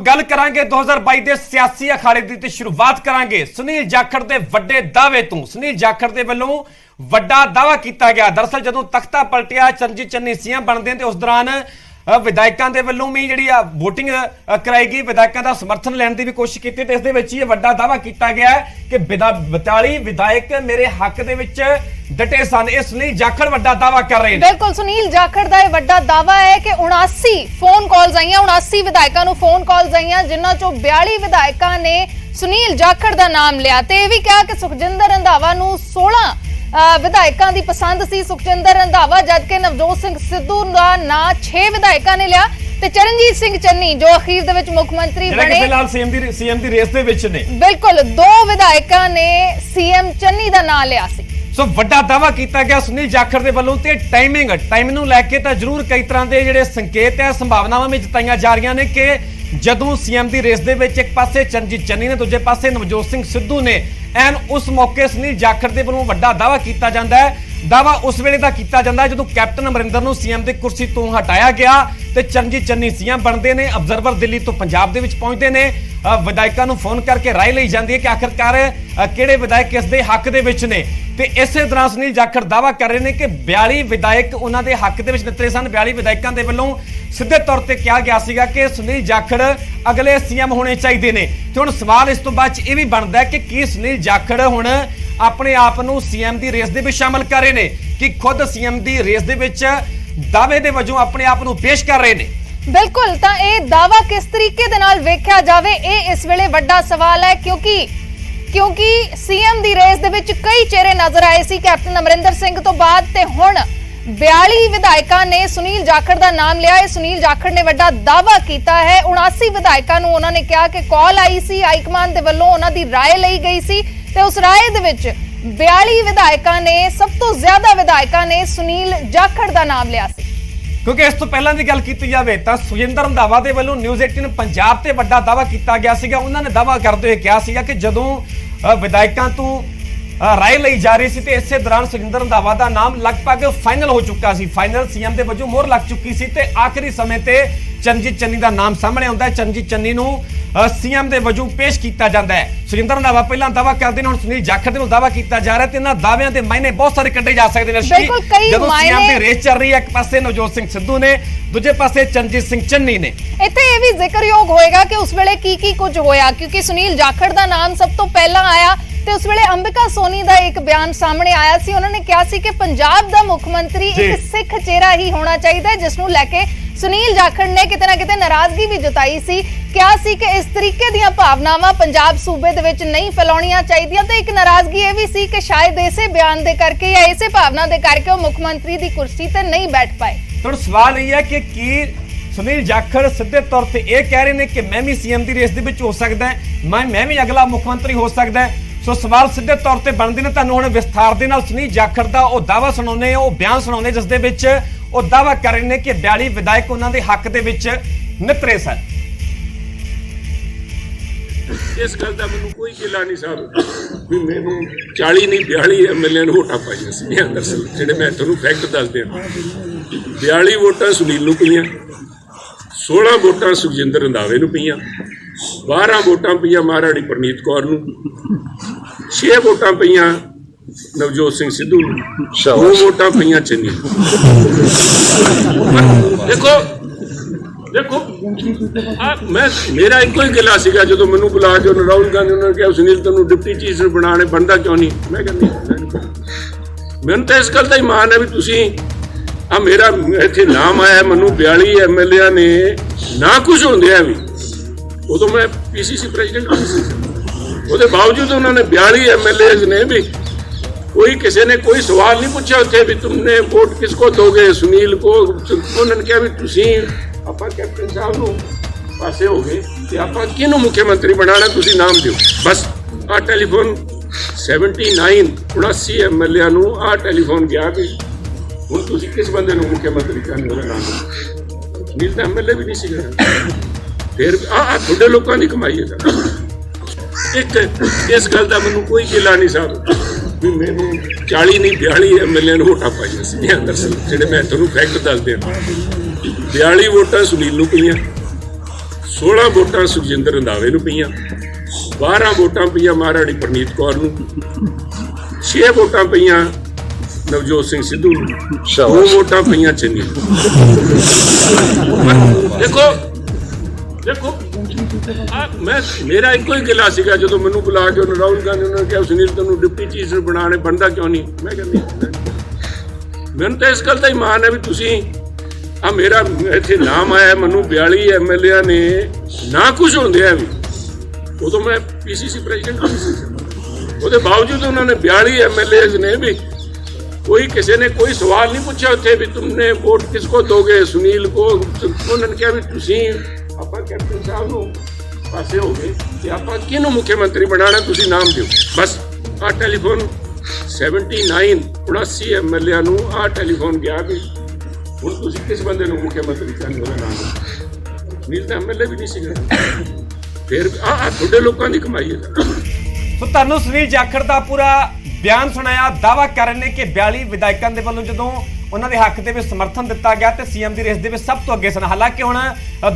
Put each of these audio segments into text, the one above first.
गल करांगे 2022 के सियासी अखाड़े की शुरुआत करांगे सुनील जाखड़ के वड्डे दावे तो। सुनील जाखड़ के वलों वड्डा दावा किया गया। दरअसल जदों तख्ता पलटिया चरणजीत चन्नी सीएम बनते हैं उस दौरान विधायकों के वलों भी जी वोटिंग कराई गई, विधायकों का समर्थन लैन की भी कोशिश की। इस ये वड्डा दावा किया गया कि 42 विधायक मेरे हक दे विच डटे सन। ये सुनील जाखड़ वड्डा दावा कर रहे हैं। बिल्कुल सुनील जाखड़ का यह वड्डा दावा है कि 79 फोन कॉल्स आई, 79 विधायकों को फोन कॉल्स आई, जिन्हां चों 42 विधायकों ने सुनील जाखड़ का नाम लिया। तो यह भी कहा कि सुखजिंदर रंधावा नूं 16 विधायकों की पसंद सी सुखजिंदर रंधावा, जबकि नवजोत सिंह सिद्धू का नाम 6 विधायकों ने लिया। ते चरणजीत सिंह चन्नी जो अखीर दे विच मुख मंत्री बने, फिलहाल सीएम दी रेस दे विच ने, बिल्कुल 2 विधायकों ने सीएम चन्नी का नाम लिया सी। सो वड्डा दावा किया गया सुनील जाखड़ के वलों। ते टाइम नूं लैके तां जरूर कई तरह के जिहड़े संकेत है संभावनावां में जताईयां जा रही ने कि जदों सीएम दी रेस दे विच एक पासे चरणजीत चन्नी ने, दूजे पासे नवजोत सिंह सिद्धू ने, एन उस मौके सुनील जाखड़ के वलों वड्डा दावा किया जाता है। दावा उस वेले दा किया जाता है जदों कैप्टन अमरिंदर नूं सीएम की कुर्सी तो हटाया गया ते चरणजीत चन्नी सीएम बनते हैं। ऑब्जर्वर दिल्ली तो पंजाब दे विच पहुंचते हैं, विधायकों को फोन करके राय ली जाती है कि आखिरकार किहड़े विधायक किस दे हक दे विच ने। ते इसे दौरान सुनील जाखड़ दावा कर रहे हैं कि 42 विधायक उन्हां दे हक दे विच नितरे सन। 42 विधायकों के वलों सीधे तौर पर कहा गया सीगा कि सुनील जाखड़ अगले सीएम होने चाहिए ने। ते हुण सवाल इस तो बाद यह भी बनता है कि की सुनील जाखड़ हुण अपने आप को सीएम की रेस दे विच शामिल कर रहे हैं कि खुद सीएम की रेस दे विच दावे दे वजों अपने आप को पेश कर रहे हैं। बिल्कुल, तो यह दावा किस तरीके दे नाल वेख्या जावे, ये इस वेले वड्डा सवाल है, क्योंकि सीएम दी रेस दे विच कई चेहरे नजर आए सी कैप्टन अमरिंदर सिंह तो बाद, ते हुण 42 विधायकों ने सुनील जाखड़ का नाम लिया है। सुनील जाखड़ ने वड्डा दावा किया है। 79 विधायकों को उन्होंने कहा कि कॉल आई सी हाईकमान दे वल्लों, उन्हां दी राय लई गई सी ते उस राय दे विच 42 विधायकों ने, सब तो ज्यादा विधायकों ने सुनील जाखड़ का नाम लिया सी। क्योंकि इस तो पहला की गल की जाए तो सुखजिंदर रंधावा के वलों न्यूज़ 18 पंजाब से वड्डा दावा किया गया सीगा। उन्होंने दावा करते हुए कहा सीगा कि जदों विधायकों तो राय ली जा रही थी तो इस दौरान सुखजिंदर रंधावा का नाम लगभग फाइनल हो चुका सी, फाइनल सीएम के वजों मोहर लग चुकी सी ते आखिरी समय ते चरणजीत चन्नी का नाम सामने आता है। चरणजीत चन्नी नूं सीएम के वजों पेश किया जाता है। सुखजिंदर रंधावा पहला दावा करते हैं, हुण सुनील जाखड़ दे दावा किया जा रहा है। इन्हां दाविਆਂ ਦੇ मायने बहुत सारे कड्ढे जा सकते हैं। जदों सीएम की रेस चल रही है, एक पासे नवजोत सिंह सिद्धू ने, दूजे पासे चरणजीत सिंह चन्नी ने। इत्थे यह भी जिक्रयोग होएगा कि उस वेले की कुछ होया, क्योंकि सुनील जाखड़ का नाम सब तो पहला आया ते उस वेले अंबिका सोनी का एक बयान सामने आया सी। उन्होंने कहा सी कि पंजाब का मुख मंत्री एक सिख चेहरा ही होना चाहिए, जिसनूं लैके सुनील जाखड़ ने किते ना किते नाराजगी भी जताई सी। क्या सी कि इस तरीके दी भावनावां पंजाब सूबे दे विच नहीं फैलाउणियां चाहीदियां, ते एक नाराजगी यह भी सी कि शायद इसे बयान दे करके या इसे भावना दे करके मुख मंत्री की कुर्सी ते नहीं बैठ पाए। तो सवाल यह है कि सुनील जाखड़ सीधे तौर पर यह कह रहे हैं कि मैं भी सीएम की रेस दे विच हो सकदा है, मैं भी अगला मुख मंत्री हो सकदा है। सो सवाल सीधे तौर पर बनते हैं। तुहानूं हुण विस्तार दे नाल सुनील जाखड़ का वह दावा सुणाउने, वह बयान सुणाउने जिस दे विच वह दावा कर रहे हैं कि 42 विधायक उन्हां दे हक दे विच नितरे सन। इस गल का मैनूं कोई गिला नहीं साहब भी मैनूं 40 नहीं 42 MLA ने वोटां पाईआं सीगीआं। दरअसल जिहड़े मैं तुहानूं फैक्ट दस दियां, 42 वोटां सुनील नूं पईआं, 16 वोटां सुखजिंदर रंधावे नूं पईआं, 12 वोटां पईआं महाराणी परनीत कौर नूं, 6 वोटां पईआं नवजोत सिंह सिद्धू नूं, 2 वोटां पईआं चन्नी। देखो मैं मेरा एको ही गिला सीगा जो मैनू बुला जो राहुल गांधी उन्होंने कहा सुनील तेनों डिप्टी चीफ बनाने बनता क्यों नहीं। मैं कहनी मैनू तो इस गल का ही मान है भी तुसी मेरा इत्थे नाम आया, मैनू 42 MLA ने ना कुछ होंदे भी उदों मैं PCC प्रेजिडेंट उसके बावजूद उन्होंने 42 MLA ने भी कोई किसी ने कोई सवाल नहीं पूछा उत्थे भी तुमने वोट किसको दोगे, सुनील को। उन्होंने कहा भी तुसी ਆਪਾਂ कैप्टन साहब ਨੂੰ ਪਾਸੇ ਹੋ ਗਏ ਤੇ ਆਪਾਂ ਕਿਹਨੂੰ ਮੁੱਖ ਮੰਤਰੀ ਬਣਾਉਣਾ ਤੁਸੀਂ ਨਾਮ ਦਿਓ ਬਸ। ਆ ਟੈਲੀਫੋਨ 79 MLA ਨੂੰ ਆ ਟੈਲੀਫੋਨ ਗਿਆ ਵੀ ਹੁਣ ਤੁਸੀਂ ਕਿਸ ਬੰਦੇ ਨੂੰ ਮੁੱਖ ਮੰਤਰੀ ਕਰਨ ਦਾ ਨਾਮ ਦਿਓ। ਸੁਨੀਲ ਤਾਂ MLA ਵੀ ਨਹੀਂ ਸੀਗਾ। ਫਿਰ ਆ ਤੁਹਾਡੇ ਲੋਕਾਂ ਦੀ ਕਮਾਈ ਹੈ ਸਰ। ਇੱਕ ਇਸ ਗੱਲ ਦਾ ਮੈਨੂੰ ਕੋਈ ਗਿਲਾ ਨਹੀਂ ਸਾਹਿਬ ਵੀ ਮੈਨੂੰ 40 ਨਹੀਂ 42 MLA ਨੇ ਵੋਟਾਂ ਪਾਈਆਂ ਸੀਗੀਆਂ। ਦਰਅਸਲ ਜਿਹੜੇ ਮੈਂ ਤੁਹਾਨੂੰ ਫੈਕਟ ਦੱਸ ਦਿਆਂ, 42 ਵੋਟਾਂ ਸੁਨੀਲ ਨੂੰ ਪਈਆਂ, 16 ਵੋਟਾਂ ਸੁਖਜਿੰਦਰ ਰੰਧਾਵੇ ਨੂੰ ਪਈਆਂ, 12 ਵੋਟਾਂ ਪਈਆਂ ਮਹਾਰਾਣੀ ਪ੍ਰਨੀਤ ਕੌਰ ਨੂੰ, 6 ਵੋਟਾਂ ਪਈਆਂ ਨਵਜੋਤ ਸਿੰਘ ਸਿੱਧੂ ਨੂੰ, 2 ਵੋਟਾਂ ਪਈਆਂ ਚੰਨੀ ਨੂੰ। ਦੇਖੋ ਮੇਰਾ ਇੱਕੋ ਹੀ ਗਿਲਾ ਸੀਗਾ ਜਦੋਂ ਮੈਨੂੰ ਬੁਲਾ ਕੇ ਉਹਨੇ ਰਾਹੁਲ ਗਾਂਧੀ ਉਹਨਾਂ ਨੇ ਕਿਹਾ ਸੁਨੀਲ ਤੈਨੂੰ ਡਿਪਟੀ ਚੀਫ ਮਿਨਿਸਟਰ ਬਣਾਉਣੇ ਬਣਦਾ ਕਿਉਂ ਨਹੀਂ? ਮੈਂ ਕਹਿੰਦੀ ਮੈਨੂੰ ਤਾਂ ਇਸ ਗੱਲ ਦਾ ਹੀ ਮਾਣ ਹੈ ਵੀ ਤੁਸੀਂ ਆ ਮੇਰਾ ਇੱਥੇ ਨਾਮ ਆਇਆ, ਮੈਨੂੰ 42 MLA ਨੇ ਨਾ ਕੁਝ ਹੁੰਦੇ ਆ ਵੀ, ਉਦੋਂ ਮੈਂ PCC ਪ੍ਰੈਜ਼ੀਡੈਂਟ ਸੀ, ਉਹਦੇ ਬਾਵਜੂਦ ਉਹਨਾਂ ਨੇ 42 MLAs ਨੇ ਵੀ कोई किसी ने कोई सवाल नहीं पूछा उत्थे भी तुमने वोट किसको दोगे, सुनील को। उन्होंने कहा भी तुसी आपां कैप्टन साहब नूं पासे हो गए ते आपां किहनूं मुख्यमंत्री बनाना, तुसी नाम दिओ बस। आ टेलीफोन 79 MLA नूं आ टेलीफोन गया भी हुण तुसी किस बंदे नूं मुख्यमंत्री चाहुंदे हो नाम? सुनील तां MLA भी नहीं सीगा, फिर आ तुहाडे लोकां दी कमाई है। ਸੋ ਤੁਹਾਨੂੰ ਸੁਨੀਲ ਜਾਖੜ ਦਾ ਪੂਰਾ ਬਿਆਨ ਸੁਣਾਇਆ, ਦਾਵਾ ਕਰ ਰਹੇ ਨੇ ਕਿ 42 ਵਿਧਾਇਕਾਂ ਦੇ ਵੱਲੋਂ ਜਦੋਂ ਉਹਨਾਂ ਦੇ ਹੱਕ ਦੇ ਵਿੱਚ ਸਮਰਥਨ ਦਿੱਤਾ ਗਿਆ ਤੇ ਸੀਐਮ ਦੀ ਰੇਸ ਦੇ ਵਿੱਚ ਸਭ ਤੋਂ ਅੱਗੇ ਸਨ। ਹਾਲਾਂਕਿ ਹੁਣ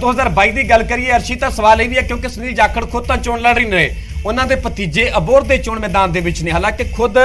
2022 ਦੀ ਗੱਲ ਕਰੀਏ ਅਰਸ਼ੀ, ਤਾਂ ਸਵਾਲ ਇਹ ਵੀ ਹੈ ਕਿਉਂਕਿ ਸੁਨੀਲ ਜਾਖੜ ਖੁਦ ਤਾਂ ਚੋਣ ਲੜ ਰਹੇ ਨੇ, ਉਹਨਾਂ ਦੇ ਭਤੀਜੇ ਅਬੋਹਰ ਦੇ ਚੋਣ ਮੈਦਾਨ ਦੇ ਵਿੱਚ ਨੇ, ਹਾਲਾਂਕਿ ਖੁਦ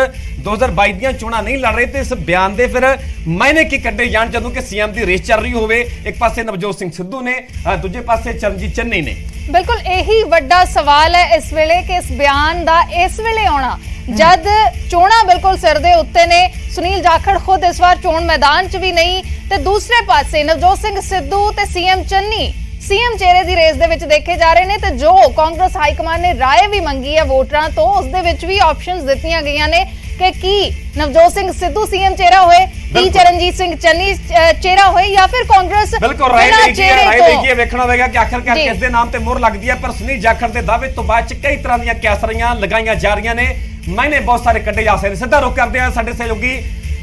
2022 ਦੀਆਂ ਚੋਣਾਂ ਨਹੀਂ ਲੜ ਰਹੇ ਤੇ ਇਸ ਬਿਆਨ ਦੇ ਫਿਰ ਮਾਇਨੇ ਕੀ ਕੱਢੇ ਜਾਣ ਜਦੋਂ ਕਿ ਸੀਐਮ ਦੀ ਰੇਸ ਚੱਲ ਰਹੀ ਹੋਵੇ। ਇੱਕ ਪਾਸੇ ਨਵਜੋਤ ਸਿੰਘ ਸਿੱਧੂ ਨੇ, ਦੂਜੇ ਪਾਸੇ ਚਰਨਜੀਤ ਚੰਨੀ ਨੇ। ਬਿਲਕੁਲ ਇਹੀ ਵੱਡਾ ਸਵਾਲ ਹੈ ਇਸ ਵੇਲੇ ਕਿ ਇਸ ਬਿਆਨ ਦਾ ਇਸ ਵੇਲੇ ਆਉਣਾ ਜਦ ਚੋਣਾਂ ਬਿਲਕੁਲ ਸਿਰ ਦੇ ਉੱਤੇ ਨੇ। ਸੁਨੀਲ ਜਾਖੜ ਖੁਦ ਇਸ ਵਾਰ ਚੋਣ ਮੈਦਾਨ 'ਚ ਵੀ ਨਹੀਂ ਤੇ ਦੂਸਰੇ ਪਾਸੇ ਨਵਜੋਤ ਸਿੰਘ ਸਿੱਧੂ ਤੇ ਸੀਐਮ ਚੰਨੀ ਸੀਐਮ ਚਿਹਰੇ ਦੀ ਰੇਸ ਦੇ ਵਿੱਚ ਦੇਖੇ ਜਾ ਰਹੇ ਨੇ ਤੇ ਜੋ ਕਾਂਗਰਸ ਹਾਈ ਕਮਾਂਡ ਨੇ ਰਾਏ ਵੀ ਮੰਗੀ ਹੈ ਵੋਟਰਾਂ ਤੋਂ, ਉਸ ਦੇ ਵਿੱਚ ਵੀ ਆਪਸ਼ਨਸ ਦਿੱਤੀਆਂ ਗਈਆਂ ਨੇ ਕਿ ਕੀ ਨਵਜੋਤ ਸਿੰਘ ਸਿੱਧੂ ਸੀਐਮ ਚਿਹਰਾ ਹੋਏ, ਕੀ ਚਰਨਜੀਤ ਸਿੰਘ ਚੰਨੀ ਚਿਹਰਾ ਹੋਏ ਜਾਂ ਫਿਰ ਕਾਂਗਰਸ ਬਿਲਕੁਲ ਰਾਏ ਲਈਏ ਵੇਖਣਾ ਹੋਵੇਗਾ ਕਿ ਆਖਰਕਾਰ ਕਿਸ ਦੇ ਨਾਮ ਤੇ ਮੋਹਰ ਲੱਗਦੀ ਹੈ। ਪਰ ਸੁਨੀਲ ਜਾਖੜ ਦੇ ਦਾਅਵੇ ਤੋਂ ਬਾਅਦ ਚ ਕਈ ਤਰ੍ਹਾਂ ਦੀਆਂ ਕੈਸਰੀਆਂ ਲਗਾਈਆਂ ਜਾ ਰਹੀਆਂ ਨੇ, ਮਾਇਨੇ ਬਹੁਤ ਸਾਰੇ ਕੱਢੇ ਜਾ ਸਕਦੇ। ਸਿੱਧਾ ਰੁਖ ਕਰਦੇ ਆ ਸਾਡੇ ਸਹਿਯੋਗੀ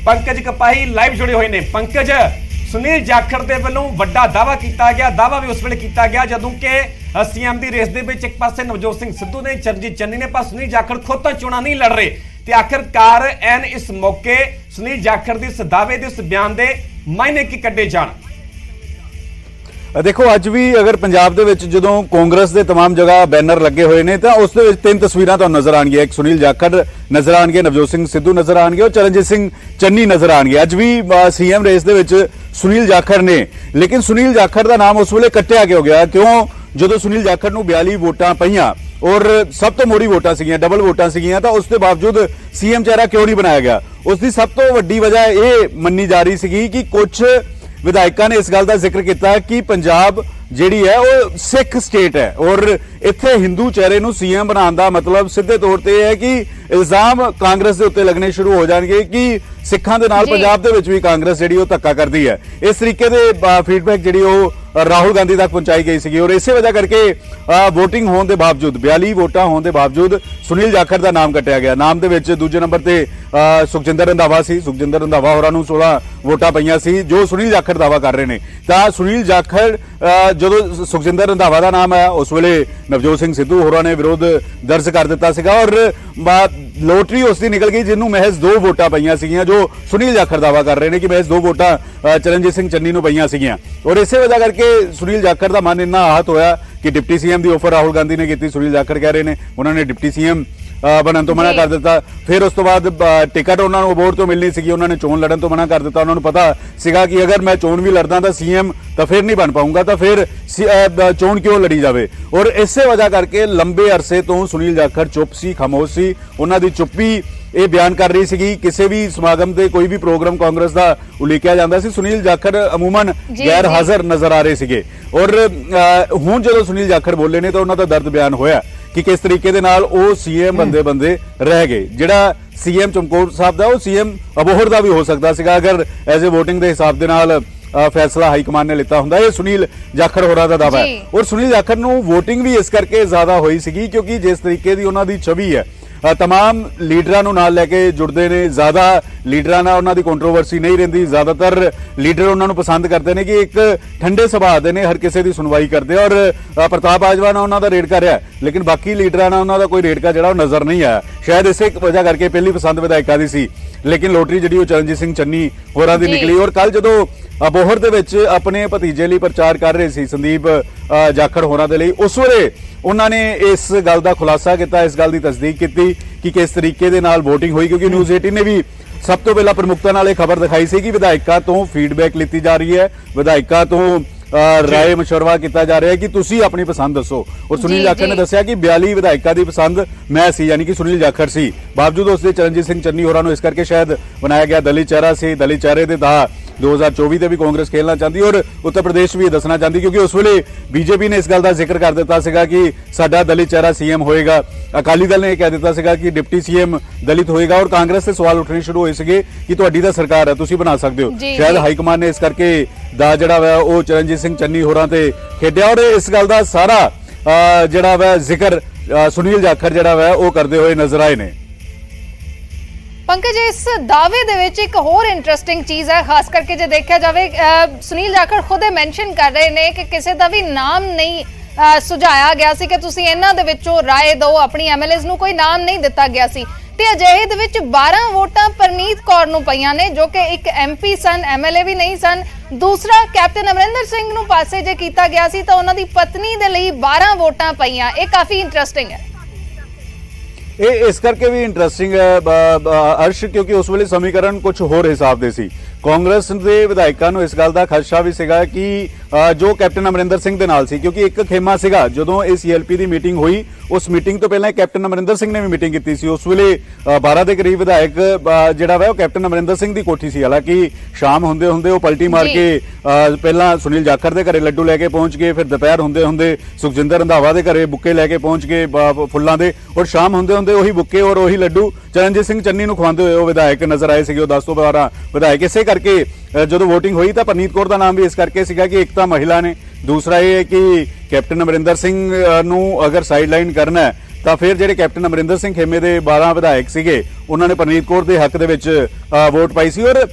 ਪੰਕਜ ਕਪਾਹੀ ਲਾਈਵ ਜੁੜੇ ਹੋਏ ਨੇ। ਪੰਕਜ, ਸੁਨੀਲ ਜਾਖੜ ਦੇ ਵੱਲੋਂ ਵੱਡਾ ਦਾਅਵਾ ਕੀਤਾ ਗਿਆ, ਦਾਅਵਾ ਵੀ ਉਸ ਵੇਲੇ ਕੀਤਾ ਗਿਆ ਜਦੋਂ ਕਿ ਸੀਐਮ ਦੀ ਰੇਸ ਦੇ ਵਿੱਚ ਇੱਕ ਪਾਸੇ ਨਵਜੋਤ ਸਿੰਘ ਸਿੱਧੂ ਨੇ, ਚਰਨਜੀਤ ਚੰਨੀ ਨੇ, ਪਰ ਸੁਨੀਲ ਜਾਖੜ ਖੁਦ ਤਾਂ ਚੋਣਾਂ ਨਹੀਂ ਲੜ ਰਹੇ ਤੇ ਆਖਰਕਾਰ ਐਨ ਇਸ ਮੌਕੇ ਸੁਨੀਲ ਜਾਖੜ ਦੇ ਇਸ ਦਾਅਵੇ ਦੇ ਇਸ ਬਿਆਨ ਦੇ ਮਾਇਨੇ ਕੀ ਕੱਢੇ ਜਾਣ। ਦੇਖੋ ਅੱਜ ਵੀ ਅਗਰ ਪੰਜਾਬ ਦੇ ਵਿੱਚ ਜਦੋਂ ਕਾਂਗਰਸ ਦੇ तमाम ਜਗ੍ਹਾ ਬੈਨਰ ਲੱਗੇ ਹੋਏ ਨੇ ਤਾਂ ਉਸ ਦੇ ਵਿੱਚ 3 ਤਸਵੀਰਾਂ ਤੁਹਾਨੂੰ ਨਜ਼ਰ ਆਣਗੀਆਂ। ਇੱਕ ਸੁਨੀਲ ਜਾਖੜ ਨਜ਼ਰ ਆਣਗੇ, ਨਵਜੋਤ ਸਿੰਘ ਸਿੱਧੂ ਨਜ਼ਰ ਆਣਗੇ ਔਰ ਚਰਨਜੀਤ ਸਿੰਘ ਚੰਨੀ ਨਜ਼ਰ ਆਣਗੇ। ਅੱਜ ਵੀ ਸੀਐਮ ਰੇਸ ਦੇ ਵਿੱਚ ਸੁਨੀਲ ਜਾਖੜ ਨੇ, ਲੇਕਿਨ ਸੁਨੀਲ ਜਾਖੜ ਦਾ ਨਾਮ ਉਸ ਵੇਲੇ ਕੱਟਿਆ ਕਿਉਂ ਗਿਆ? ਕਿਉਂ ਜਦੋਂ ਸੁਨੀਲ ਜਾਖੜ ਨੂੰ 42 ਵੋਟਾਂ ਪਈਆਂ ਔਰ ਸਭ ਤੋਂ ਮੋੜੀ ਵੋਟਾਂ ਸੀਗੀਆਂ, ਡਬਲ ਵੋਟਾਂ ਸੀਗੀਆਂ, ਤਾਂ ਉਸ ਦੇ ਬਾਵਜੂਦ ਸੀਐਮ ਚਿਹਰਾ ਕਿਉਂ ਨਹੀਂ ਬਣਾਇਆ ਗਿਆ? ਉਸ ਦੀ ਸਭ ਤੋਂ ਵੱਡੀ ਵਜ੍ਹਾ ਇਹ ਮੰਨੀ ਜਾ ਰਹੀ ਸੀਗੀ ਕਿ ਕੁਝ ਵਿਧਾਇਕਾਂ ਨੇ ਇਸ ਗੱਲ ਦਾ ਜ਼ਿਕਰ ਕੀਤਾ ਕਿ ਪੰਜਾਬ ਜਿਹੜੀ ਹੈ ਉਹ ਸਿੱਖ ਸਟੇਟ ਹੈ ਔਰ ਇੱਥੇ ਹਿੰਦੂ ਚਿਹਰੇ ਨੂੰ ਸੀਐਮ ਬਣਾਉਣ ਦਾ ਮਤਲਬ ਸਿੱਧੇ ਤੌਰ ਤੇ ਇਹ ਹੈ ਕਿ ਇਲਜ਼ਾਮ ਕਾਂਗਰਸ ਦੇ ਉੱਤੇ ਲੱਗਣੇ ਸ਼ੁਰੂ ਹੋ ਜਾਣਗੇ ਕਿ ਸਿੱਖਾਂ ਦੇ ਨਾਲ ਪੰਜਾਬ ਦੇ ਵਿੱਚ ਵੀ ਕਾਂਗਰਸ ਜਿਹੜੀ ਉਹ ਧੱਕਾ ਕਰਦੀ ਹੈ। ਇਸ ਤਰੀਕੇ ਦੇ ਫੀਡਬੈਕ ਜਿਹੜੀ ਉਹ ਰਾਹੁਲ ਗਾਂਧੀ ਤੱਕ ਪਹੁੰਚਾਈ ਗਈ ਸੀਗੀ ਔਰ ਇਸੇ ਵਜ੍ਹਾ ਕਰਕੇ VOTING ਹੋਣ ਦੇ ਬਾਵਜੂਦ 42 ਵੋਟਾਂ ਹੋਣ ਦੇ ਬਾਵਜੂਦ ਸੁਨੀਲ ਜਾਖੜ ਦਾ ਨਾਮ ਕੱਟਿਆ ਗਿਆ। ਨਾਮ ਦੇ ਵਿੱਚ ਦੂਜੇ ਨੰਬਰ ਤੇ ਸੁਖਜਿੰਦਰ ਰੰਧਾਵਾ ਸੀ। ਸੁਖਜਿੰਦਰ ਰੰਧਾਵਾ ਹੋਰਾਂ ਨੂੰ 16 ਵੋਟਾਂ ਪਈਆਂ ਸੀ ਜੋ ਸੁਨੀਲ ਜਾਖੜ ਦਾਵਾ ਕਰ ਰਹੇ ਨੇ। ਤਾਂ ਸੁਨੀਲ ਜਾਖੜ ਜਦੋਂ ਸੁਖਜਿੰਦਰ ਰੰਧਾਵਾ ਦਾ ਨਾਮ ਆਇਆ ਉਸ ਵੇਲੇ ਨਵਜੋਤ ਸਿੰਘ ਸਿੱਧੂ ਹੋਰਾਂ ਨੇ ਵਿਰੋਧ ਦਰਜ ਕਰ ਦਿੱਤਾ ਸੀਗਾ ਔਰ ਲੋਟਰੀ ਉਸ ਦੀ ਨਿਕਲ ਗਈ ਜਿਹਨੂੰ ਮਹਿਜ਼ 2 ਵੋਟਾਂ ਪਈਆਂ ਸੀਗੀਆਂ ਜੋ ਸੁਨੀਲ ਜਾਖੜ ਦਾਵਾ ਕਰ ਰਹੇ ਨੇ ਕਿ ਮਹਿਜ਼ 2 ਵੋਟਾਂ ਚਰਨਜੀਤ ਸਿੰਘ ਚੰਨੀ ਨੂੰ ਪਈਆਂ ਸੀਗੀਆਂ ਔਰ ਇਸੇ ਵਜ੍ਹਾ ਕਰਕੇ ਸੁਨੀਲ ਜਾਖੜ ਦਾ ਮਨ ਇੰਨਾ ਆਹਤ ਹੋਇਆ ਕਿ ਡਿਪਟੀ ਸੀਐਮ ਦੀ ਆਫਰ ਰਾਹੁਲ ਗਾਂਧੀ ਨੇ ਕੀਤੀ। ਸੁਨੀਲ ਜਾਖੜ ਕਹਿ ਰਹੇ ਨੇ ਉਹਨਾਂ ਨੇ ਡਿਪਟੀ ਸੀਐਮ ਬਣਨ ਤੋਂ ਮਨਾ ਕਰ ਦਿੱਤਾ। ਫਿਰ ਉਸ ਤੋਂ ਬਾਅਦ ਟਿਕਟ ਉਹਨਾਂ ਨੂੰ ਅਬੋਹਰ ਤੋਂ ਮਿਲਣੀ ਸੀਗੀ, ਉਹਨਾਂ ਨੇ ਚੋਣ ਲੜਨ ਤੋਂ ਮਨਾ ਕਰ ਦਿੱਤਾ। ਉਹਨਾਂ ਨੂੰ ਪਤਾ ਸੀਗਾ ਕਿ ਅਗਰ ਮੈਂ ਚੋਣ ਵੀ ਲੜਦਾ ਤਾਂ ਸੀਐਮ ਤਾਂ ਫਿਰ ਨਹੀਂ ਬਣ ਪਾਉਂਗਾ, ਤਾਂ ਫਿਰ ਚੋਣ ਕਿਉਂ ਲੜੀ ਜਾਵੇ। ਔਰ ਇਸੇ ਵਜ੍ਹਾ ਕਰਕੇ ਲੰਬੇ ਅਰਸੇ ਤੋਂ ਸੁਨੀਲ ਜਾਖੜ ਚੁੱਪ ਸੀ, ਖਾਮੋਸ਼ ਸੀ। ਉਹਨਾਂ ਦੀ ਚੁੱਪੀ ਇਹ ਬਿਆਨ ਕਰ ਰਹੀ ਸੀਗੀ। ਕਿਸੇ ਵੀ ਸਮਾਗਮ ਤੇ ਕੋਈ ਵੀ ਪ੍ਰੋਗਰਾਮ ਕਾਂਗਰਸ ਦਾ ਉਲੀਕਿਆ ਜਾਂਦਾ ਸੀ, ਸੁਨੀਲ ਜਾਖੜ ਅਮੂਮਨ ਗੈਰ ਹਾਜ਼ਰ ਨਜ਼ਰ ਆ ਰਹੇ ਸੀਗੇ। ਔਰ ਹੁਣ ਜਦੋਂ ਸੁਨੀਲ ਜਾਖੜ ਬੋਲੇ ਨੇ ਤਾਂ ਉਹਨਾਂ ਦਾ ਦਰਦ ਬਿਆਨ ਹੋਇਆ ਕਿ ਕਿਸ ਤਰੀਕੇ ਦੇ ਨਾਲ ਉਹ ਸੀਐਮ ਬੰਦੇ ਰਹਿ ਗਏ। ਜਿਹੜਾ ਸੀਐਮ ਚਮਕੌਰ ਸਾਹਿਬ ਦਾ ਉਹ ਸੀਐਮ ਅਬੋਹਰ ਦਾ ਵੀ ਹੋ ਸਕਦਾ ਸੀਗਾ ਅਗਰ ਐਜ਼ ਏ VOTING ਦੇ ਹਿਸਾਬ ਦੇ ਨਾਲ ਫੈਸਲਾ ਹਾਈ ਕਮਾਂਡ ਨੇ ਲਿੱਤਾ ਹੁੰਦਾ। ਇਹ ਸੁਨੀਲ ਜਾਖੜ ਹੋਰਾਂ ਦਾ ਦਾਅਵਾ ਹੈ। ਔਰ ਸੁਨੀਲ ਜਾਖੜ ਨੂੰ VOTING ਵੀ ਇਸ ਕਰਕੇ ਜ਼ਿਆਦਾ ਹੋਈ ਸੀਗੀ ਕਿਉਂਕਿ ਜਿਸ ਤਰੀਕੇ ਦੀ ਉਹਨਾਂ ਦੀ ਛਵੀ ਹੈ तमाम ਲੀਡਰਾਂ ਨੂੰ ਨਾਲ ਲੈ ਕੇ ਜੁੜਦੇ ਨੇ। ਜ਼ਿਆਦਾ ਲੀਡਰਾਂ ਨਾਲ ਉਹਨਾਂ ਦੀ ਕੰਟਰੋਵਰਸੀ ਨਹੀਂ ਰਹਿੰਦੀ। ਜ਼ਿਆਦਾਤਰ ਲੀਡਰ ਉਹਨਾਂ ਨੂੰ ਪਸੰਦ ਕਰਦੇ ਨੇ ਕਿ ਇੱਕ ਠੰਡੇ ਸੁਭਾਅ ਦੇ ਨੇ, ਹਰ ਕਿਸੇ ਦੀ ਸੁਣਵਾਈ ਕਰਦੇ। ਔਰ ਪ੍ਰਤਾਪ ਬਾਜਵਾ ਨਾਲ ਉਹਨਾਂ ਦਾ ਰੇੜਕਾ ਰਿਹਾ ਲੇਕਿਨ ਬਾਕੀ ਲੀਡਰਾਂ ਨਾਲ ਉਹਨਾਂ ਦਾ ਕੋਈ ਰੇੜਕਾ ਜਿਹੜਾ ਉਹ ਨਜ਼ਰ ਨਹੀਂ ਆਇਆ। ਸ਼ਾਇਦ ਇਸੇ ਵਜ੍ਹਾ ਕਰਕੇ ਪਹਿਲੀ ਪਸੰਦ ਵਿਧਾਇਕਾਂ ਦੀ ਸੀ ਲੇਕਿਨ ਲੋਟਰੀ ਜਿਹੜੀ ਉਹ ਚਰਨਜੀਤ ਸਿੰਘ ਚੰਨੀ ਹੋਰਾਂ ਦੀ ਨਿਕਲੀ। ਔਰ ਕੱਲ ਜਦੋਂ ਅਬੋਹਰ ਦੇ ਵਿੱਚ ਆਪਣੇ ਭਤੀਜੇ ਲਈ ਪ੍ਰਚਾਰ ਕਰ ਰਹੇ ਸੀ ਸੰਦੀਪ ਜਾਖੜ ਹੋਰਾਂ ਦੇ ਲਈ, ਉਸ ਵੇਲੇ ਉਹਨਾਂ ਨੇ ਇਸ ਗੱਲ ਦਾ ਖੁਲਾਸਾ ਕੀਤਾ, ਇਸ ਗੱਲ ਦੀ ਤਸਦੀਕ ਕੀਤੀ ਕਿ ਕਿਸ ਤਰੀਕੇ ਦੇ ਨਾਲ VOTING ਹੋਈ, ਕਿਉਂਕਿ ਨਿਊਜ਼ 18 ਨੇ ਵੀ ਸਭ ਤੋਂ ਪਹਿਲਾਂ ਪ੍ਰਮੁਖਤਾ ਨਾਲ ਇਹ ਖਬਰ ਦਿਖਾਈ ਸੀ ਕਿ ਵਿਧਾਇਕਾਂ ਤੋਂ ਫੀਡਬੈਕ ਲਿੱਤੀ ਜਾ ਰਹੀ ਹੈ, ਵਿਧਾਇਕਾਂ ਤੋਂ ਰਾਏ ਮਸ਼ਵਰਾ ਕੀਤਾ ਜਾ ਰਿਹਾ ਹੈ ਕਿ ਤੁਸੀਂ ਆਪਣੀ ਪਸੰਦ ਦੱਸੋ। ਔਰ ਸੁਨੀਲ ਜਾਖੜ ਨੇ ਦੱਸਿਆ ਕਿ 42 ਵਿਧਾਇਕਾਂ ਦੀ ਪਸੰਦ ਮੈਂ ਸੀ, ਯਾਨੀ ਕਿ ਸੁਨੀਲ ਜਾਖੜ ਸੀ। ਬਾਵਜੂਦ ਉਸ ਦੇ ਚਰਨਜੀਤ ਸਿੰਘ ਚੰਨੀ ਹੋਰਾਂ ਨੂੰ ਇਸ ਕਰਕੇ ਸ਼ਾਇਦ ਬਣਾਇਆ ਗਿਆ ਦਲਿਤ ਚਿਹਰਾ ਸੀ। ਦਲਿਤ ਚਿਹਰੇ ਦੇ ਦਾ 2024 ਤੇ ਵੀ ਕਾਂਗਰਸ ਖੇਲਣਾ ਚਾਹੁੰਦੀ ਔਰ ਉੱਤਰ ਪ੍ਰਦੇਸ਼ ਵੀ ਦੱਸਣਾ ਚਾਹੁੰਦੀ, ਕਿਉਂਕਿ ਉਸ ਵੇਲੇ ਬੀਜੇਪੀ ਨੇ ਇਸ ਗੱਲ ਦਾ ਜ਼ਿਕਰ ਕਰ ਦਿੱਤਾ ਸੀਗਾ ਕਿ ਸਾਡਾ ਦਲਿਤ ਚਿਹਰਾ CM ਹੋਏਗਾ। ਅਕਾਲੀ ਦਲ ਨੇ ਇਹ ਕਹਿ ਦਿੱਤਾ ਸੀਗਾ ਕਿ ਡਿਪਟੀ CM ਦਲਿਤ ਹੋਏਗਾ ਔਰ ਕਾਂਗਰਸ ਤੇ ਸਵਾਲ ਉੱਠਣੇ ਸ਼ੁਰੂ ਹੋਏ ਸੀਗੇ ਕਿ ਤੁਹਾਡੀ ਤਾਂ ਸਰਕਾਰ ਹੈ, ਤੁਸੀਂ ਬਣਾ ਸਕਦੇ ਹੋ। ਸ਼ਾਇਦ ਹਾਈ ਕਮਾਂਡ ਨੇ ਇਸ ਕਰਕੇ ਦਾ ਜਿਹੜਾ ਵਾ ਉਹ ਚਰਨਜੀਤ ਸਿੰਘ ਚੰਨੀ ਹੋਰਾਂ ਤੇ ਖੇਡਿਆ ਔਰ ਇਸ ਗੱਲ ਦਾ ਸਾਰਾ ਜਿਹੜਾ ਵਾ ਜ਼ਿਕਰ ਸੁਨੀਲ ਜਾਖੜ ਜਿਹੜਾ ਵਾ ਉਹ ਕਰਦੇ ਹੋਏ ਨਜ਼ਰ ਆਏ ਨੇ। ਪੰਕਜ, ਇਸ ਦਾਅਵੇ ਦੇ ਵਿੱਚ ਇੱਕ ਹੋਰ ਇੰਟਰਸਟਿੰਗ ਚੀਜ਼ ਹੈ, ਖਾਸ ਕਰਕੇ ਜੇ ਦੇਖਿਆ ਜਾਵੇ ਸੁਨੀਲ ਜਾਖੜ ਖੁਦ ਇਹ ਮੈਂਸ਼ਨ ਕਰ ਰਹੇ ਨੇ ਕਿ ਕਿਸੇ ਦਾ ਵੀ ਨਾਮ ਨਹੀਂ ਸੁਝਾਇਆ ਗਿਆ ਸੀ ਕਿ ਤੁਸੀਂ ਇਹਨਾਂ ਦੇ ਵਿੱਚੋਂ ਰਾਏ ਦਿਓ, ਆਪਣੀ MLAs ਨੂੰ ਕੋਈ ਨਾਮ ਨਹੀਂ ਦਿੱਤਾ ਗਿਆ ਸੀ। ਤੇ ਅਜਿਹੇ ਦੇ ਵਿੱਚ 12 ਵੋਟਾਂ ਪਰਨੀਤ ਕੌਰ ਨੂੰ ਪਈਆਂ ਨੇ, ਜੋ ਕਿ ਇੱਕ MP ਸਨ, MLA ਵੀ ਨਹੀਂ ਸਨ। ਦੂਸਰਾ, ਕੈਪਟਨ ਅਮਰਿੰਦਰ ਸਿੰਘ ਨੂੰ ਪਾਸੇ ਜੇ ਕੀਤਾ ਗਿਆ ਸੀ ਤਾਂ ਉਹਨਾਂ ਦੀ ਪਤਨੀ ਦੇ ਲਈ 12 ਵੋਟਾਂ ਪਈਆਂ। ਇਹ ਕਾਫੀ ਇੰਟਰਸਟਿੰਗ ਹੈ। ਇਹ ਇਸ ਕਰਕੇ ਵੀ ਇੰਟਰਸਟਿੰਗ ਹੈ ਅਰਸ਼, ਕਿਉਂਕਿ ਉਸ ਵੇਲੇ ਸਮੀਕਰਨ ਕੁਝ ਹੋਰ ਹਿਸਾਬ ਦੇ ਸੀ। ਕਾਂਗਰਸ ਦੇ ਵਿਧਾਇਕਾਂ ਨੂੰ ਇਸ ਗੱਲ ਦਾ ਖਦਸ਼ਾ ਵੀ ਸੀਗਾ ਕਿ ਜੋ ਕੈਪਟਨ ਅਮਰਿੰਦਰ ਸਿੰਘ ਦੇ ਨਾਲ ਸੀ, ਕਿਉਂਕਿ ਇੱਕ ਖੇਮਾ ਸੀਗਾ ਜਦੋਂ ਇਹ CLP ਦੀ ਮੀਟਿੰਗ ਹੋਈ, ਉਸ ਮੀਟਿੰਗ ਤੋਂ ਪਹਿਲਾਂ ਕੈਪਟਨ ਅਮਰਿੰਦਰ ਸਿੰਘ ਨੇ ਵੀ ਮੀਟਿੰਗ ਕੀਤੀ ਸੀ। ਉਸ ਵੇਲੇ 12 ਦੇ ਕਰੀਬ ਵਿਧਾਇਕ ਜਿਹੜਾ ਵਾ ਉਹ ਕੈਪਟਨ ਅਮਰਿੰਦਰ ਸਿੰਘ ਦੀ ਕੋਠੀ ਸੀ। ਹਾਲਾਂਕਿ ਸ਼ਾਮ ਹੁੰਦੇ ਹੁੰਦੇ ਉਹ ਪਲਟੀ ਮਾਰ ਕੇ ਪਹਿਲਾਂ ਸੁਨੀਲ ਜਾਖੜ ਦੇ ਘਰੇ ਲੱਡੂ ਲੈ ਕੇ ਪਹੁੰਚ ਗਏ, ਫਿਰ ਦੁਪਹਿਰ ਹੁੰਦੇ ਹੁੰਦੇ ਸੁਖਜਿੰਦਰ ਰੰਧਾਵਾ ਦੇ ਘਰੇ ਬੁੱਕੇ ਲੈ ਕੇ ਪਹੁੰਚ ਗਏ ਫੁੱਲਾਂ ਦੇ, ਔਰ ਸ਼ਾਮ ਹੁੰਦੇ ਹੁੰਦੇ ਉਹੀ ਬੁੱਕੇ ਔਰ ਉਹੀ ਲੱਡੂ ਚਰਨਜੀਤ ਸਿੰਘ ਚੰਨੀ ਨੂੰ ਖਵਾਉਂਦੇ ਹੋਏ ਉਹ ਵਿਧਾਇਕ ਨਜ਼ਰ ਆਏ ਸੀਗੇ। ਉਹ 10 ਤੋਂ 12 ਵਿਧਾਇਕ। ਇਸੇ ਕਰਕੇ ਜਦੋਂ VOTING ਹੋਈ ਤਾਂ ਪਰਨੀਤ ਕੌਰ ਦਾ ਨਾਮ ਵੀ ਇਸ ਕਰਕੇ ਸੀਗਾ ਕਿ ਇੱਕ ਤਾਂ ਮਹਿਲਾ ਨੇ, ਦੂਸਰਾ ਇਹ ਹੈ ਕਿ ਕੈਪਟਨ ਅਮਰਿੰਦਰ ਸਿੰਘ ਨੂੰ ਅਗਰ ਸਾਈਡਲਾਈਨ ਕਰਨਾ ਹੈ ਤਾਂ ਫਿਰ ਜਿਹੜੇ ਕੈਪਟਨ ਅਮਰਿੰਦਰ ਸਿੰਘ ਖੇਮੇ ਦੇ 12 ਵਿਧਾਇਕ ਸੀਗੇ ਉਹਨਾਂ ਨੇ ਪਰਨੀਤ ਕੌਰ ਦੇ ਹੱਕ ਦੇ ਵਿੱਚ ਵੋਟ ਪਾਈ ਸੀ। ਔਰ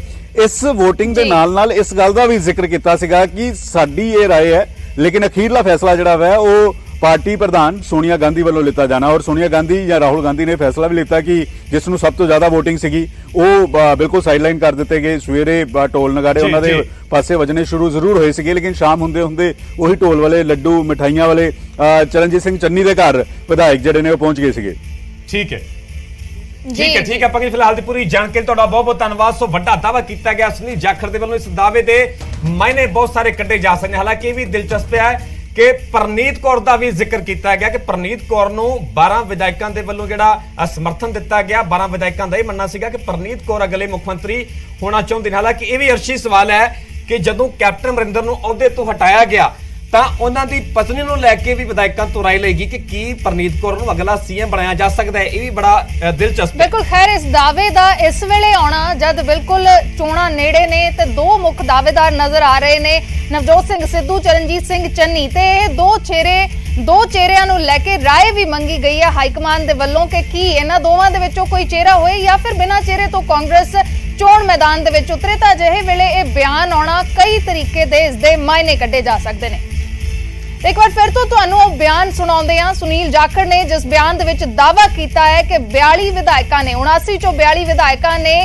ਇਸ VOTING ਦੇ ਨਾਲ ਨਾਲ ਇਸ ਗੱਲ ਦਾ ਵੀ ਜ਼ਿਕਰ ਕੀਤਾ ਸੀਗਾ ਕਿ ਸਾਡੀ ਇਹ ਰਾਏ ਹੈ, ਲੇਕਿਨ ਅਖੀਰਲਾ ਫੈਸਲਾ ਜਿਹੜਾ ਵਾ ਉਹ ਪਾਰਟੀ ਪ੍ਰਧਾਨ ਸੋਨੀਆ ਗਾਂਧੀ ਵੱਲੋਂ ਲਿੱਤਾ ਜਾਣਾ। ਔਰ ਸੋਨੀਆ ਗਾਂਧੀ ਜਾਂ ਰਾਹੁਲ ਗਾਂਧੀ ਨੇ ਫੈਸਲਾ ਵੀ ਲਿੱਤਾ ਕਿ ਜਿਸ ਨੂੰ ਸਭ ਤੋਂ ਜ਼ਿਆਦਾ VOTING ਸੀਗੀ ਉਹ ਬਿਲਕੁਲ ਸਾਈਡਲਾਈਨ ਕਰ ਦਿੱਤੇ ਗਏ। ਸਵੇਰੇ ਢੋਲ ਨਗਾੜੇ ਉਹਨਾਂ ਦੇ ਪਾਸੇ ਵੱਜਣੇ ਸ਼ੁਰੂ ਜ਼ਰੂਰ ਹੋਏ ਸੀਗੇ, ਲੇਕਿਨ ਸ਼ਾਮ ਹੁੰਦੇ ਹੁੰਦੇ ਉਹੀ ਢੋਲ ਵਾਲੇ ਲੱਡੂ ਮਿਠਾਈਆਂ ਵਾਲੇ ਚਰਨਜੀਤ ਸਿੰਘ ਚੰਨੀ ਦੇ ਘਰ ਵਿਧਾਇਕ ਜਿਹੜੇ ਨੇ ਉਹ ਪਹੁੰਚ ਗਏ ਸੀਗੇ। ਠੀਕ ਹੈ ਠੀਕ ਹੈ ਪੰਕਜ, ਫਿਲਹਾਲ ਦੀ ਪੂਰੀ ਜਾਣਕਾਰੀ ਤੁਹਾਡਾ ਬਹੁਤ ਬਹੁਤ ਧੰਨਵਾਦ। ਸੋ ਵੱਡਾ ਦਾਅਵਾ ਕੀਤਾ ਗਿਆ ਸੁਨੀਲ ਜਾਖੜ ਦੇ ਵੱਲੋਂ, ਇਸ ਦਾਅਵੇ ਦੇ ਮਾਇਨੇ ਬਹੁਤ ਸਾਰੇ ਕੱਢੇ ਜਾ ਸਕਦੇ। ਹਾਲਾਂਕਿ ਇਹ ਵੀ ਦਿਲਚਸਪ ਹੈ ਕਿ ਪਰਨੀਤ ਕੌਰ ਦਾ ਵੀ ਜ਼ਿਕਰ ਕੀਤਾ ਗਿਆ ਕਿ ਪਰਨੀਤ ਕੌਰ ਨੂੰ 12 ਵਿਧਾਇਕਾਂ ਦੇ ਵੱਲੋਂ ਜਿਹੜਾ ਸਮਰਥਨ ਦਿੱਤਾ ਗਿਆ। 12 ਵਿਧਾਇਕਾਂ ਦਾ ਇਹ ਮੰਨਣਾ ਸੀਗਾ ਕਿ ਪਰਨੀਤ ਕੌਰ ਅਗਲੇ ਮੁੱਖ ਮੰਤਰੀ ਹੋਣਾ ਚਾਹੁੰਦੇ ਨੇ। ਹਾਲਾਂਕਿ ਇਹ ਵੀ ਅਰਸ਼ੀ ਸਵਾਲ ਹੈ ਕਿ ਜਦੋਂ ਕੈਪਟਨ ਅਮਰਿੰਦਰ ਨੂੰ ਅਹੁਦੇ ਤੋਂ ਹਟਾਇਆ ਗਿਆ ਤਾਂ ਉਹਨਾਂ ਦੀ ਪਤਨੀ ਨੂੰ ਲੈ ਕੇ ਵੀ ਵਿਧਾਇਕਾਂ ਤੋਂ ਰਾਏ ਲਏਗੀ ਕਿ ਕੀ ਪਰਨੀਤ ਕੌਰ ਨੂੰ ਅਗਲਾ CM ਬਣਾਇਆ ਜਾ ਸਕਦਾ ਹੈ। ਇਹ ਵੀ ਬੜਾ ਦਿਲਚਸਪ ਹੈ। ਬਿਲਕੁਲ। ਖੈਰ, ਇਸ ਦਾਅਵੇ ਦਾ ਇਸ ਵੇਲੇ ਆਉਣਾ ਜਦ ਬਿਲਕੁਲ ਚੋਣਾਂ ਨੇੜੇ ਨੇ ਤੇ ਦੋ ਮੁੱਖ ਦਾਅਵੇਦਾਰ ਨਜ਼ਰ ਆ ਰਹੇ ਨੇ, ਨਵਜੋਤ ਸਿੰਘ ਸਿੱਧੂ, ਚਰਨਜੀਤ ਸਿੰਘ ਚੰਨੀ, ਤੇ ਇਹ ਦੋ ਚਿਹਰਿਆਂ ਨੂੰ ਲੈ ਕੇ ਰਾਏ ਵੀ ਮੰਗੀ ਗਈ ਹੈ ਹਾਈ ਕਮਾਂਡ ਦੇ ਵੱਲੋਂ ਕਿ ਕੀ ਇਹਨਾਂ ਦੋਵਾਂ ਦੇ ਵਿੱਚੋਂ ਕੋਈ ਚਿਹਰਾ ਹੋਏ ਜਾਂ ਫਿਰ ਬਿਨਾਂ ਚਿਹਰੇ ਤੋਂ ਕਾਂਗਰਸ ਚੋਣ ਮੈਦਾਨ ਦੇ ਵਿੱਚ ਉਤਰੇ। ਤਾਂ ਅਜਿਹੇ ਵੇਲੇ ਇਹ ਬਿਆਨ ਆਉਣਾ ਕਈ ਤਰੀਕੇ ਦੇ ਇਸ ਦੇ ਮਾਇਨੇ ਕੱਢੇ ਜਾ ਸਕਦੇ ਨੇ। ਇੱਕ ਵਾਰ ਫਿਰ ਤੋਂ ਤੁਹਾਨੂੰ ਉਹ ਬਿਆਨ ਸੁਣਾਉਂਦੇ ਹਾਂ। ਸੁਨੀਲ ਜਾਖੜ ਨੇ ਜਿਸ ਬਿਆਨ ਦੇ ਵਿੱਚ ਦਾਅਵਾ ਕੀਤਾ ਹੈ ਕਿ 42 ਵਿਧਾਇਕਾਂ ਨੇ, 79 ਚੋਂ 42 ਵਿਧਾਇਕਾਂ ਨੇ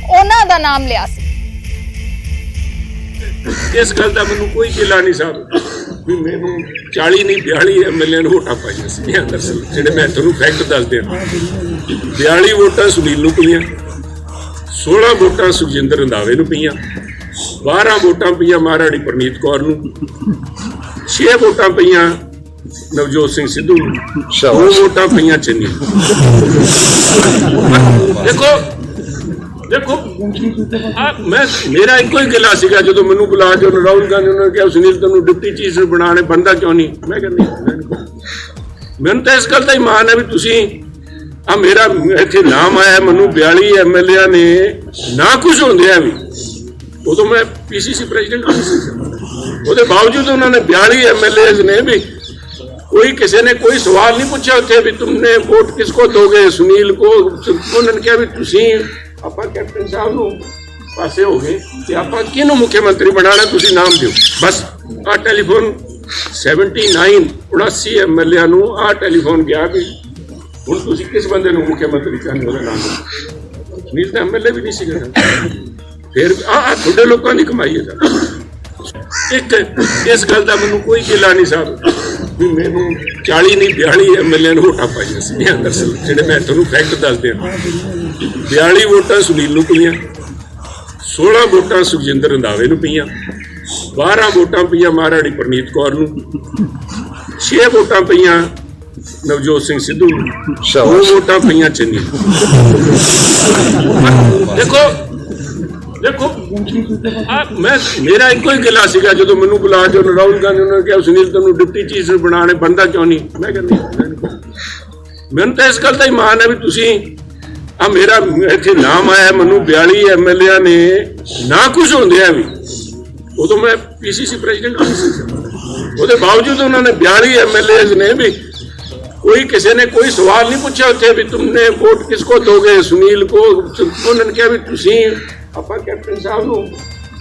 ਉਹਨਾਂ ਦਾ ਨਾਮ ਲਿਆ ਸੀ। ਇਸ ਗੱਲ ਦਾ ਮੈਨੂੰ ਕੋਈ ਗਿਲਾ ਨਹੀਂ ਸਾਹਿਬ ਵੀ ਮੈਨੂੰ 40 ਨਹੀਂ 42 MLA ਨੂੰ ਵੋਟਾਂ ਪਾਈਆਂ ਸੀ। ਜਿਹੜੇ ਮੈਂ ਤੁਹਾਨੂੰ ਫੈਕਟ ਦੱਸਦੇ ਹਾਂ, 42 ਵੋਟਾਂ ਸੁਨੀਲ ਨੂੰ ਪਈਆਂ, 16 ਵੋਟਾਂ ਸੁਖਜਿੰਦਰ ਰੰਧਾਵੇ ਨੂੰ ਪਈਆਂ, 12 ਵੋਟਾਂ ਪਈਆਂ ਮਹਾਰਾਣੀ ਪਰਨੀਤ ਕੌਰ ਨੂੰ, 6 ਵੋਟਾਂ ਪਈਆਂ ਨਵਜੋਤ ਸਿੰਘ ਸਿੱਧੂ ਨੂੰ, 2 ਵੋਟਾਂ ਪਈਆਂ ਚੰਨੀ। ਦੇਖੋ ਮੇਰਾ ਇੱਕੋ ਹੀ ਗਿਲਾ ਸੀਗਾ ਜਦੋਂ ਮੈਨੂੰ ਬੁਲਾ ਕੇ ਰਾਹੁਲ ਗਾਂਧੀ ਉਹਨਾਂ ਨੇ ਕਿਹਾ ਸੁਨੀਲ ਤੈਨੂੰ ਡਿਪਟੀ ਚੀਫ ਬਣਾਉਣੇ ਬੰਦਾ ਕਿਉਂ ਨਹੀਂ। ਮੈਂ ਕਹਿੰਦਾ ਮੈਨੂੰ ਤਾਂ ਇਸ ਗੱਲ ਦਾ ਹੀ ਮਾਣ ਹੈ ਵੀ ਤੁਸੀਂ ਮੇਰਾ ਇੱਥੇ ਨਾਮ ਆਇਆ, ਮੈਨੂੰ 42 MLA ਨੇ ਨਾ ਕੁਝ ਹੁੰਦੇ ਆ ਵੀ, ਉਦੋਂ ਮੈਂ PCC ਪ੍ਰੈਜ਼ੀਡੈਂਟ ਨਹੀਂ ਸੀ, ਉਹਦੇ ਬਾਵਜੂਦ ਉਹਨਾਂ ਨੇ 42 MLAs ਨੇ ਵੀ कोई किसी ने कोई सवाल नहीं पूछा उत्थे भी तुमने वोट किसको दोगे, सुनील को। उन्होंने कहा भी तुसी आपां कैप्टन साहब नूं पासे हो गए ते आपां किहनूं मुख्यमंत्री बनाना तुसी नाम दिओ। बस आ टेलीफोन 79 MLA नूं आ टेलीफोन गया भी हुण तुसी किस बंदे नूं मुख्यमंत्री चाहुंदे हो नाम। सुनील तो MLA भी नहीं सीगा। ਫਿਰ ਆ ਤੁਹਾਡੇ ਲੋਕਾਂ ਦੀ ਕਮਾਈ ਹੈ ਸਰ। ਇੱਕ ਇਸ ਗੱਲ ਦਾ ਮੈਨੂੰ ਕੋਈ ਗਿਲਾ ਨਹੀਂ ਸਾਹਿਬ ਵੀ ਮੈਨੂੰ 40 ਨਹੀਂ 42 ਐਮਐਲਏ ਨੂੰ ਵੋਟਾਂ ਪਾਈਆਂ ਸੀ ਦਰਅਸਲ ਜਿਹੜੇ ਮੈਂ ਤੁਹਾਨੂੰ ਫੈਕਟ ਦੱਸਦੇ ਹਾਂ। 42 ਵੋਟਾਂ ਸੁਨੀਲ ਨੂੰ ਪਈਆਂ, 16 ਵੋਟਾਂ ਸੁਖਜਿੰਦਰ ਰੰਧਾਵੇ ਨੂੰ ਪਈਆਂ, 12 ਵੋਟਾਂ ਪਈਆਂ ਮਹਾਰਾਣੀ ਪ੍ਰਨੀਤ ਕੌਰ ਨੂੰ, 6 ਵੋਟਾਂ ਪਈਆਂ ਨਵਜੋਤ ਸਿੰਘ ਸਿੱਧੂ ਨੂੰ, 2 ਵੋਟਾਂ ਪਈਆਂ ਚੰਨੀ ਨੂੰ। ਦੇਖੋ ਮੇਰਾ ਇੱਕੋ ਹੀ ਗਿਲਾ ਸੀਗਾ ਜਦੋਂ ਮੈਨੂੰ ਬੁਲਾ ਕੇ ਰਾਹੁਲ ਗਾਂਧੀ ਉਹਨਾਂ ਨੇ ਕਿਹਾ ਸੁਨੀਲ ਤੈਨੂੰ ਡਿਪਟੀ ਚੀਫ ਬਣਾਣੇ ਬੰਦਾ ਕਿਉਂ ਨਹੀਂ। ਮੈਂ ਕਹਿੰਦਾ ਮੈਨੂੰ ਤਾਂ ਇਸ ਗੱਲ ਦਾ ਹੀ ਮਾਣ ਹੈ ਵੀ ਤੁਸੀਂ ਆ ਮੇਰਾ ਇੱਥੇ ਨਾਮ ਆਇਆ ਮੈਨੂੰ 42 ਐਮਐਲਏ ਨੇ ਨਾ ਕੁਝ ਹੁੰਦੇ ਆ ਵੀ ਉਦੋਂ ਮੈਂ ਪੀਸੀਸੀ ਪ੍ਰੈਜ਼ੀਡੈਂਟ ਨਹੀਂ ਸੀ, ਉਹਦੇ ਬਾਵਜੂਦ ਉਹਨਾਂ ਨੇ 42 ਐਮਐਲਏ ਨੇ ਵੀ कोई किसी ने कोई सवाल नहीं पूछा उत्थे भी तुमने वोट किसको दोगे सुनील को। उन्होंने कहा भी तुसी आपा कैप्टन साहब नूं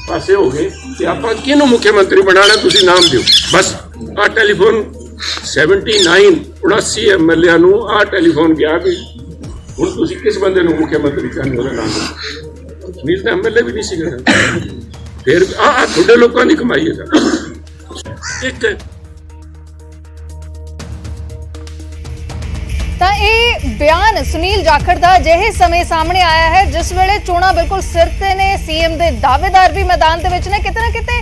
पासे हो गए ते आपा किहनूं मुख्यमंत्री बनाना तुसी नाम दिओ बस। आ टेलीफोन 79 एमएलए नूं आ टेलीफोन गया भी हुण तुसी किस बंदे नूं मुख्यमंत्री चाहंदे हो नाम दिओ। सुनील तां एमएलए भी नहीं सीगा। फिर आ तुहाडे लोकां दी कमाई है सर। एक ਤਾਂ ਇਹ ਬਿਆਨ ਸੁਨੀਲ ਜਾਖੜ ਦਾ ਅਜਿਹੇ ਸਮੇਂ ਸਾਹਮਣੇ ਆਇਆ ਹੈ ਜਿਸ ਵੇਲੇ ਚੋਣਾਂ ਬਿਲਕੁਲ ਸਿਰ ਤੇ ਨੇ। ਸੀਐਮ ਦੇ ਦਾਅਵੇਦਾਰ ਵੀ ਮੈਦਾਨ ਦੇ ਵਿੱਚ ਨੇ। ਕਿਤੇ ਨਾ ਕਿਤੇ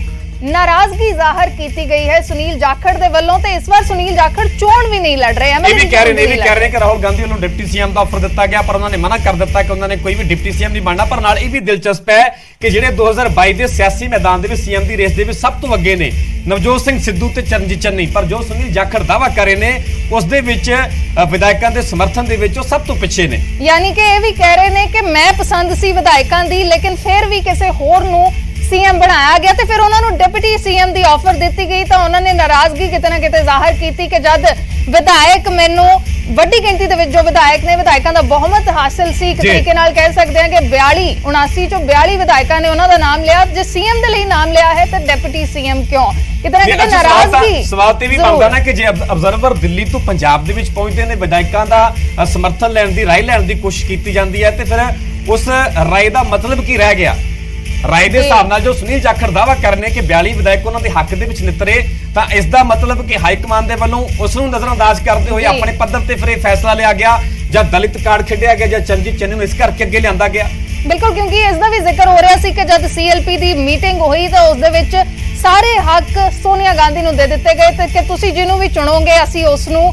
ਨਾਰਾਜ਼ਗੀ ਜ਼ਾਹਰ ਕੀਤੀ ਗਈ ਹੈ ਸੁਨੀਲ ਜਾਖੜ ਦੇ ਵੱਲੋਂ ਤੇ ਇਸ ਵਾਰ ਸੁਨੀਲ ਜਾਖੜ ਚੋਣ ਵੀ ਨਹੀਂ ਲੜ ਰਹੇ। ਇਹ ਵੀ ਕਹਿ ਰਹੇ ਨੇ ਕਿ ਰਾਹੁਲ ਗਾਂਧੀ ਵੱਲੋਂ ਡਿਪਟੀ ਸੀਐਮ ਦਾ ਆਫਰ ਦਿੱਤਾ ਗਿਆ ਪਰ ਉਹਨਾਂ ਨੇ ਮਨਾ ਕਰ ਦਿੱਤਾ ਕਿ ਉਹਨਾਂ ਨੇ ਕੋਈ ਵੀ ਡਿਪਟੀ ਸੀਐਮ ਨਹੀਂ ਬਣਨਾ। ਪਰ ਨਾਲ ਇਹ ਵੀ ਦਿਲਚਸਪ ਹੈ ਕਿ ਜਿਹੜੇ 2022 ਦੇ ਸਿਆਸੀ ਮੈਦਾਨ ਦੇ ਵਿੱਚ ਸੀਐਮ ਦੀ ਰੇਸ ਦੇ ਵਿੱਚ ਸਭ ਤੋਂ ਅੱਗੇ ਨੇ ਨਵਜੋਤ ਸਿੰਘ ਸਿੱਧੂ ਤੇ ਚਰਨਜੀਤ ਚੰਨੀ, ਪਰ ਜੋ ਸੁਨੀਲ ਜਾਖੜ ਦਾਅਵਾ ਕਰ ਰਹੇ ਨੇ ਉਸ ਦੇ ਵਿੱਚ ਵਿਧਾਇਕਾਂ ਦੇ ਸਮਰਥਨ ਦੇ ਵਿੱਚ ਉਹ ਸਭ ਤੋਂ ਪਿੱਛੇ ਨੇ। ਯਾਨੀ ਕਿ ਇਹ ਵੀ ਕਹਿ ਰਹੇ ਨੇ ਕਿ ਮੈਂ ਪਸੰਦ ਸੀ ਵਿਧਾਇਕਾਂ ਦੀ ਲੇਕਿਨ ਫਿਰ ਵੀ ਕਿਸੇ ਹੋਰ ਨੂੰ ਸੀਐਮ ਬਣਾਇਆ ਗਿਆ ਤੇ ਫਿਰ ਉਹਨਾਂ ਨੂੰ ਡਿਪਟੀ ਸੀਐਮ ਦੀ ਆਫਰ ਦਿੱਤੀ ਗਈ ਤਾਂ ਉਹਨਾਂ ਨੇ ਨਾਰਾਜ਼ਗੀ ਕਿਤੇ ਨਾ ਕਿਤੇ ਜ਼ਾਹਰ ਕੀਤੀ ਕਿ ਜਦ ਵਿਧਾਇਕ ਮੈਨੂੰ ਵੱਡੀ ਗਿਣਤੀ ਦੇ ਵਿੱਚ ਜੋ ਵਿਧਾਇਕ ਨੇ ਵਿਧਾਇਕਾਂ ਦਾ ਬਹੁਮਤ ਹਾਸਲ ਸੀ ਇੱਕ ਤਰੀਕੇ ਨਾਲ ਕਹਿ ਸਕਦੇ ਹਾਂ ਕਿ 79 ਚੋਂ 42 ਵਿਧਾਇਕਾਂ ਨੇ ਉਹਨਾਂ ਦਾ ਨਾਮ ਲਿਆ। ਜੇ ਸੀਐਮ ਦੇ ਲਈ ਨਾਮ ਲਿਆ ਹੈ ਤਾਂ ਡਿਪਟੀ ਸੀਐਮ ਕਿਉਂ? ਕਿਤੇ ਨਾ ਕਿਤੇ ਨਾਰਾਜ਼ਗੀ ਸਵਾਲ ਤੇ ਵੀ ਬਣਦਾ ਨਾ ਕਿ ਜੇ ਅਬਜ਼ਰਵਰ ਦਿੱਲੀ ਤੋਂ ਪੰਜਾਬ ਦੇ ਵਿੱਚ ਪਹੁੰਚਦੇ ਨੇ ਵਿਧਾਇਕਾਂ ਦਾ ਸਮਰਥਨ ਲੈਣ ਦੀ ਰਾਏ ਲੈਣ ਦੀ ਕੋਸ਼ਿਸ਼ ਕੀਤੀ ਜਾਂਦੀ ਹੈ ਤੇ ਫਿਰ ਉਸ ਰਾਏ ਦਾ ਮਤਲਬ ਕੀ ਰਹਿ ਗਿਆ। ਰਾਏ ਦੇ ਹਿਸਾਬ ਨਾਲ ਜੋ ਸੁਨੀਲ ਜਾਖੜ ਦਾਅਵਾ ਕਰਨੇ ਕਿ 42 ਵਿਧਾਇਕ ਉਹਨਾਂ ਦੇ ਹੱਕ ਦੇ ਵਿੱਚ ਨਿਤਰੇ ਤਾਂ ਇਸ ਦਾ ਮਤਲਬ ਕਿ ਹਾਈ ਕਮਾਂਡ ਦੇ ਵੱਲੋਂ ਉਸ ਨੂੰ ਨਜ਼ਰਅੰਦਾਜ਼ ਕਰਦੇ ਹੋਏ ਆਪਣੇ ਪੱਧਰ ਤੇ ਫਿਰ ਇਹ ਫੈਸਲਾ ਲਿਆ ਗਿਆ ਜਾਂ ਦਲਿਤ ਕਾਰਡ ਖੇਡਿਆ ਗਿਆ ਜਾਂ ਚਰਨਜੀਤ ਚੰਨੀ ਨੂੰ ਇਸ ਕਰਕੇ ਅੱਗੇ ਲਿਆਂਦਾ ਗਿਆ। ਬਿਲਕੁਲ, ਕਿਉਂਕਿ ਇਸ ਦਾ ਵੀ ਜ਼ਿਕਰ ਹੋ ਰਿਹਾ ਸੀ ਕਿ ਜਦ ਸੀਐਲਪੀ ਦੀ ਮੀਟਿੰਗ ਹੋਈ ਤਾਂ ਉਸ ਦੇ ਵਿੱਚ ਸਾਰੇ ਹੱਕ ਸੋਨੀਆ ਗਾਂਧੀ ਨੂੰ ਦੇ ਦਿੱਤੇ ਗਏ ਤੇ ਕਿ ਤੁਸੀਂ ਜਿਹਨੂੰ ਵੀ ਚੁਣੋਗੇ ਅਸੀਂ ਉਸ ਨੂੰ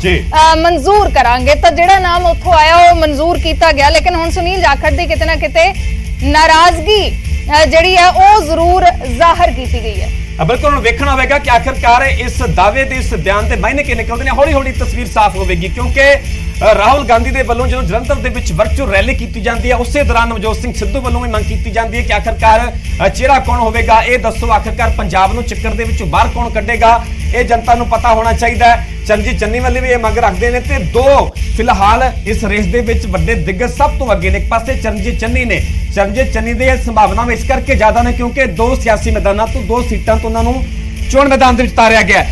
ਮਨਜ਼ੂਰ ਕਰਾਂਗੇ। ਤਾਂ ਜਿਹੜਾ ਨਾਮ ਉੱਥੋਂ ਆਇਆ ਉਹ ਮਨਜ਼ੂਰ ਕੀਤਾ ਗਿਆ। ਲੇਕਿਨ ਹੁਣ ਸੁਨੀਲ ਜਾਖੜ ਦੀ ਕਿਤੇ ਨਾ ਕਿਤੇ ਨਾਰਾਜ਼ਗੀ ਜਿਹੜੀ ਹੈ ਉਹ ਜ਼ਰੂਰ ਜ਼ਾਹਰ ਕੀਤੀ ਗਈ ਹੈ। ਬਿਲਕੁਲ ਹੁਣ ਵੇਖਣਾ ਹੋਵੇਗਾ ਕਿ ਆਖਿਰਕਾਰ ਇਸ ਦਾਅਵੇ ਦੇ ਇਸ ਬਿਆਨ ਦੇ ਮਾਇਨੇ ਕੀ ਨਿਕਲਦੇ ਨੇ। ਹੌਲੀ ਹੌਲੀ ਤਸਵੀਰ ਸਾਫ਼ ਹੋਵੇਗੀ ਕਿਉਂਕਿ ਰਾਹੁਲ ਗਾਂਧੀ ਦੇ ਵੱਲੋਂ ਜਦੋਂ ਜਲੰਧਰ ਦੇ ਵਿੱਚ ਵਰਚੁਅਲ ਰੈਲੀ ਕੀਤੀ ਜਾਂਦੀ ਹੈ ਉਸੇ ਦੌਰਾਨ ਨਵਜੋਤ ਸਿੰਘ ਸਿੱਧੂ ਵੱਲੋਂ ਵੀ ਮੰਗ ਕੀਤੀ ਜਾਂਦੀ ਹੈ ਕਿ ਆਖਿਰਕਾਰ ਚਿਹਰਾ ਕੌਣ ਹੋਵੇਗਾ ਇਹ ਦੱਸੋ। ਆਖਿਰਕਾਰ ਪੰਜਾਬ ਨੂੰ ਚੱਕਰ ਦੇ ਵਿੱਚੋਂ ਬਾਹਰ ਕੌਣ ਕੱਢੇਗਾ ਇਹ ਜਨਤਾ ਨੂੰ ਪਤਾ ਹੋਣਾ ਚਾਹੀਦਾ ਹੈ। ਚਰਨਜੀਤ ਚੰਨੀ ਵਾਲੇ ਵੀ ਇਹ ਮੰਗ ਰੱਖਦੇ ਨੇ ਤੇ ਦੋ ਫਿਲਹਾਲ ਇਸ ਰੇਸ ਦੇ ਵਿੱਚ ਵੱਡੇ ਦਿੱਗਜ ਸਭ ਤੋਂ ਅੱਗੇ ਨੇ। ਇੱਕ ਪਾਸੇ ਚਰਨਜੀਤ ਚੰਨੀ ਨੇ। ਚਰਨਜੀਤ ਚੰਨੀ ਦੇ ਸੰਭਾਵਨਾਵਾਂ ਇਸ ਕਰਕੇ ਜ਼ਿਆਦਾ ਨੇ ਕਿਉਂਕਿ 2 ਸਿਆਸੀ ਮੈਦਾਨਾਂ ਤੋਂ 2 ਸੀਟਾਂ ਤੋਂ ਉਹਨਾਂ ਨੂੰ ਚੋਣ ਮੈਦਾਨ ਦੇ ਵਿੱਚ ਉਤਾਰਿਆ ਗਿਆ।